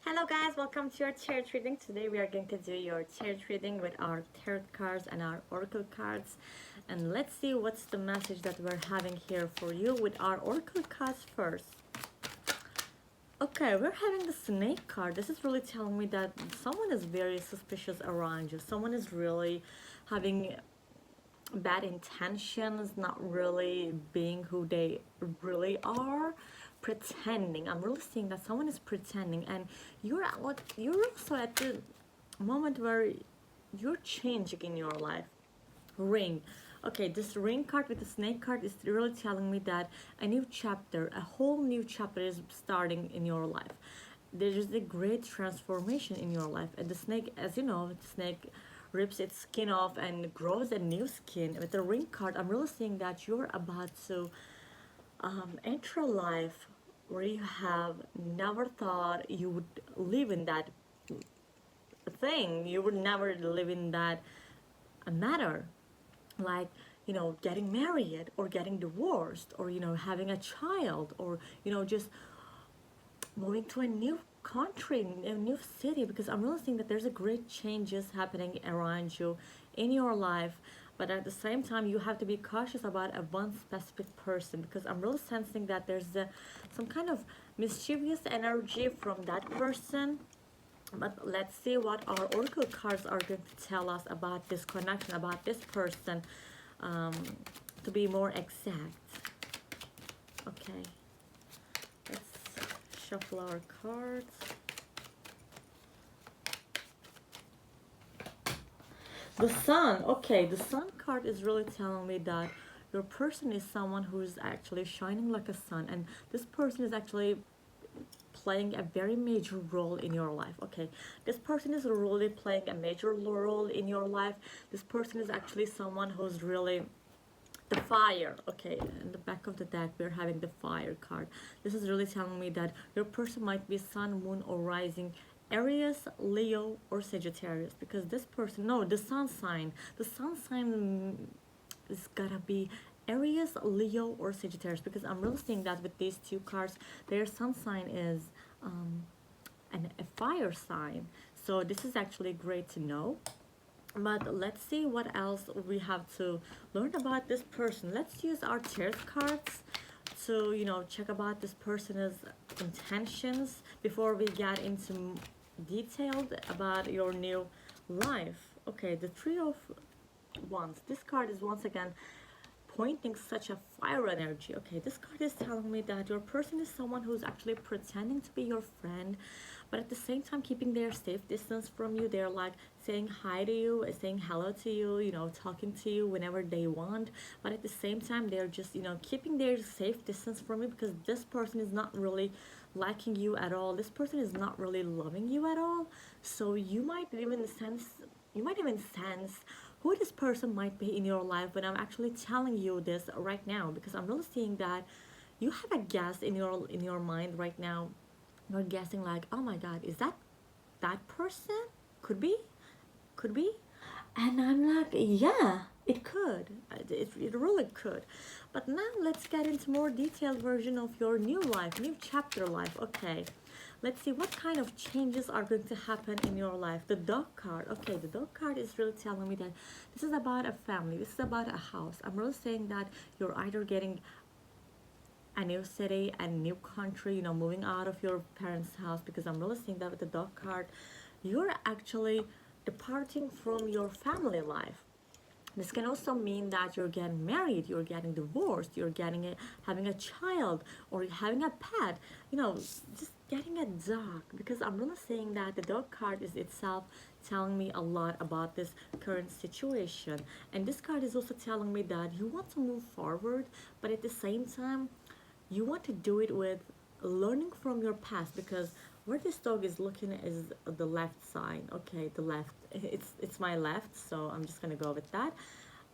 Hello guys, welcome to your tarot reading. Today we are going to do your tarot reading with our tarot cards and our oracle cards. And let's see what's the message that we're having here for you with our oracle cards first. Okay, we're having the snake card. This is really telling me that someone is very suspicious around you. Someone is really having bad intentions, not really being who they really are, pretending. I'm really seeing that someone is pretending, and you're also at the moment where you're changing in your life. Ring. Okay, this ring card with the snake card is really telling me that a new chapter, a whole new chapter is starting in your life. There is a great transformation in your life. And the snake, as you know, the snake rips its skin off and grows a new skin. With the ring card, I'm really seeing that you're about to enter a life where you have never thought you would live in that thing. You would never live in that matter, like getting married or getting divorced, or having a child, or just moving to a new country, a new city, because I'm really seeing that there's a great changes happening around you in your life. But at the same time, you have to be cautious about a one specific person, because I'm really sensing that there's some kind of mischievous energy from that person. But let's see what our oracle cards are going to tell us about this connection, about this person, um, to be more exact. Okay, let's shuffle our cards. The sun. Okay, the sun card is really telling me that your person is someone who is actually shining like a sun, and this person is actually playing a very major role in your life. Okay, this person is really playing a major role in your life. This person is actually someone who's really the fire. Okay, in the back of the deck we're having the fire card. This is really telling me that your person might be sun, moon, or rising Aries, Leo, or Sagittarius, because this person, no, the sun sign is gotta be Aries, Leo, or Sagittarius, because I'm really seeing that with these two cards their sun sign is um, a fire sign. So this is actually great to know. But let's see what else we have to learn about this person. Let's use our tarot cards to check about this person's intentions before we get into detailed about your new life. Okay, the Three of Wands. This card is once again pointing such a fire energy. Okay, this card is telling me that your person is someone who's actually pretending to be your friend, but at the same time keeping their safe distance from you. They're like saying hi to you, saying hello to you, talking to you whenever they want, but at the same time they're just keeping their safe distance from you, because this person is not really liking you at all. This person is not really loving you at all. So you might even sense who this person might be in your life when I'm actually telling you this right now, because I'm really seeing that you have a guess in your mind right now. You're guessing like, oh my god, is that person? Could be could be and I'm like, yeah, it could. It really could. But now let's get into more detailed version of your new life, new chapter life. Okay, let's see what kind of changes are going to happen in your life. The dog card. Okay, the dog card is really telling me that this is about a family, this is about a house. I'm really saying that you're either getting a new city, a new country, moving out of your parents' house, because I'm really seeing that with the dog card. You're actually departing from your family life. This can also mean that you're getting married, you're getting divorced, you're having a child, or having a pet, just getting a dog. Because I'm really saying that the dog card is itself telling me a lot about this current situation. And this card is also telling me that you want to move forward, but at the same time, you want to do it with learning from your past, because where this dog is looking is the left side. Okay, the left, it's my left, so I'm just gonna go with that.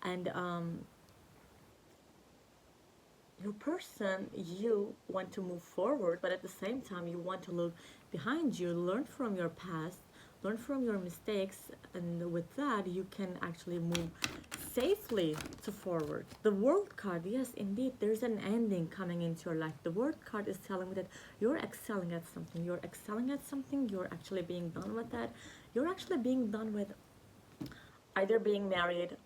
And your person, you want to move forward, but at the same time you want to look behind you, learn from your past, learn from your mistakes, and with that you can actually move safely to forward. The world card, yes, indeed, there's an ending coming into your life. The world card is telling me that you're excelling at something. You're excelling at something. You're actually being done with that. You're actually being done with either being married,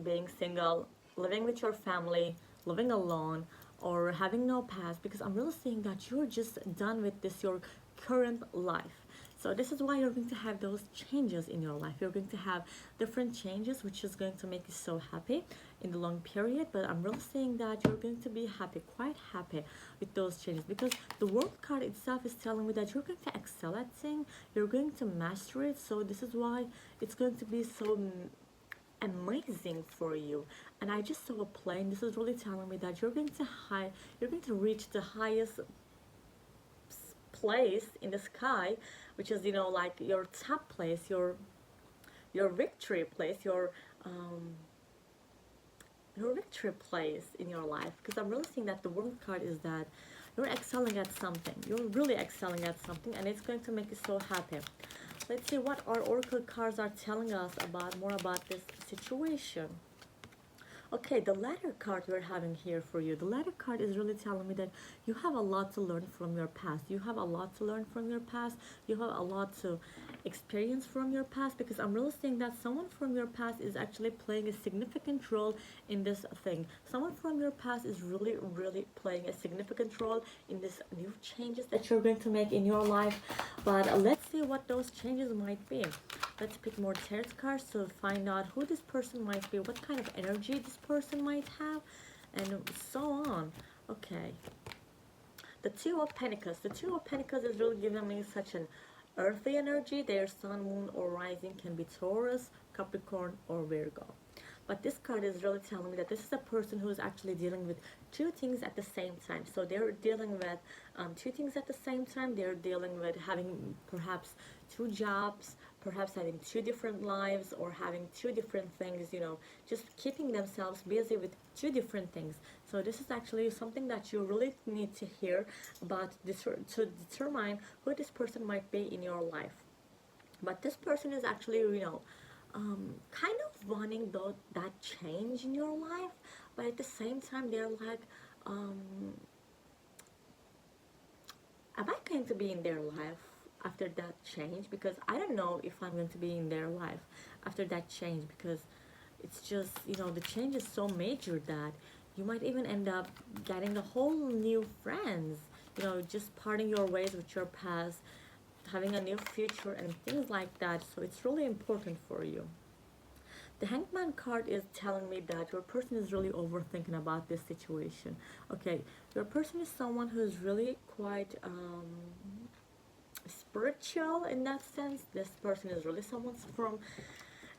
being single, living with your family, living alone, or having no past, because I'm really seeing that you're just done with this, your current life. So this is why you're going to have those changes in your life. You're going to have different changes, which is going to make you so happy in the long period. But I'm really seeing that you're going to be happy, quite happy with those changes, because the world card itself is telling me that you're going to excel at things, you're going to master it. So this is why it's going to be so amazing for you. And I just saw a plane. This is really telling me that you're going to reach the highest place in the sky, which is, like your top place, your victory place, your victory place in your life. Because I'm really seeing that the world card is that you're excelling at something, you're really excelling at something, and it's going to make you so happy. Let's see what our oracle cards are telling us about more about this situation. Okay, the ladder card we're having here for you. The ladder card is really telling me that you have a lot to learn from your past. You have a lot to learn from your past. You have a lot to experience from your past, because I'm really seeing that someone from your past is actually playing a significant role in this thing. Someone from your past is really, really playing a significant role in this new changes that you're going to make in your life. But let's see what those changes might be. Let's pick more tarot cards to find out who this person might be, what kind of energy this person might have, and so on. Okay. The Two of Pentacles. The Two of Pentacles is really giving me such an earthy energy. Their sun, moon, or rising can be Taurus, Capricorn, or Virgo. But this card is really telling me that this is a person who is actually dealing with two things at the same time. So they're dealing with two things at the same time. They're dealing with having perhaps two jobs, perhaps having two different lives, or having two different things, just keeping themselves busy with two different things. So this is actually something that you really need to hear about this to determine who this person might be in your life. But this person is actually, kind of wanting that change in your life, but at the same time they're like, am I going to be in their life after that change? Because I don't know if I'm going to be in their life after that change, because it's just, the change is so major that you might even end up getting a whole new friends, just parting your ways with your past, having a new future and things like that. So it's really important for you. The Hangman card is telling me that your person is really overthinking about this situation. Okay, your person is someone who is really quite spiritual in that sense. This person is really someone from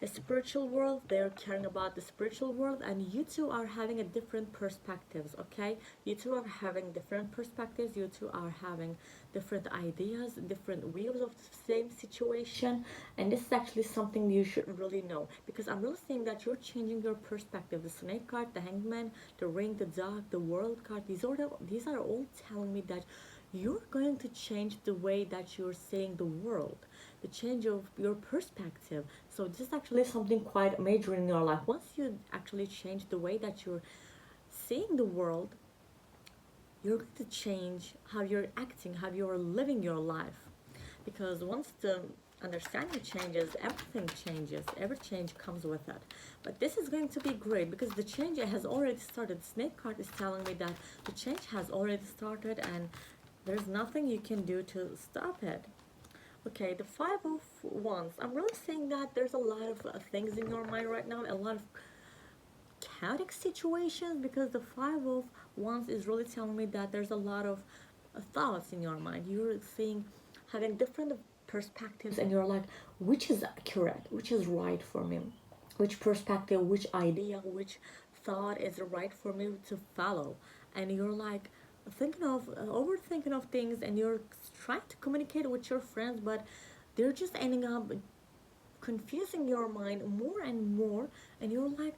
a spiritual world. They're caring about the spiritual world, and you two are having a different perspectives. Okay, you two are having different perspectives. You two are having different ideas, different views of the same situation, and this is actually something you should really know, because I'm really seeing that you're changing your perspective. The Snake card, the Hangman, the Ring, the Dog, the World card, these are all telling me that you're going to change the way that you're seeing the world, the change of your perspective. So this is actually something quite major in your life. Once you actually change the way that you're seeing the world, you're going to change how you're acting, how you're living your life. Because once the understanding changes, everything changes. Every change comes with it. But this is going to be great, because the change has already started. Snake card is telling me that the change has already started, and there's nothing you can do to stop it. Okay, the Five of Wands. I'm really saying that there's a lot of things in your mind right now, a lot of chaotic situations, because the Five of Wands is really telling me that there's a lot of thoughts in your mind. You're seeing, having different perspectives, and you're like, which is accurate, which is right for me, which perspective, which idea, which thought is right for me to follow. And you're like thinking of overthinking of things, and you're trying to communicate with your friends, but they're just ending up confusing your mind more and more, and you're like,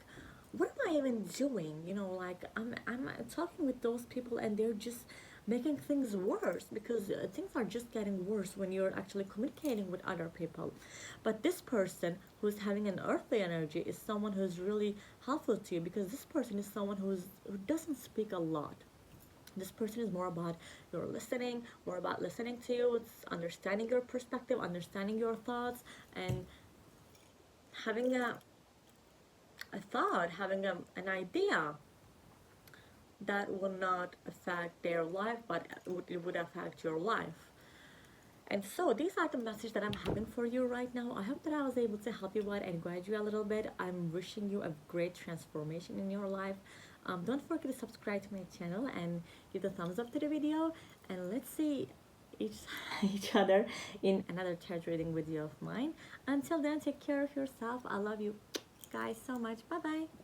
what am I even doing? Like I'm talking with those people, and they're just making things worse, because things are just getting worse when you're actually communicating with other people. But this person who's having an earthly energy is someone who's really helpful to you, because this person is someone who doesn't speak a lot. This person is more about your listening, more about listening to you. It's understanding your perspective, understanding your thoughts, and having a thought, having an idea that will not affect their life, but it would affect your life. And so these are the messages that I'm having for you right now. I hope that I was able to help you out and guide you a little bit. I'm wishing you a great transformation in your life. Don't forget to subscribe to my channel and give the thumbs up to the video. And let's see each, each other in another tarot reading video of mine. Until then, take care of yourself. I love you guys so much. Bye bye.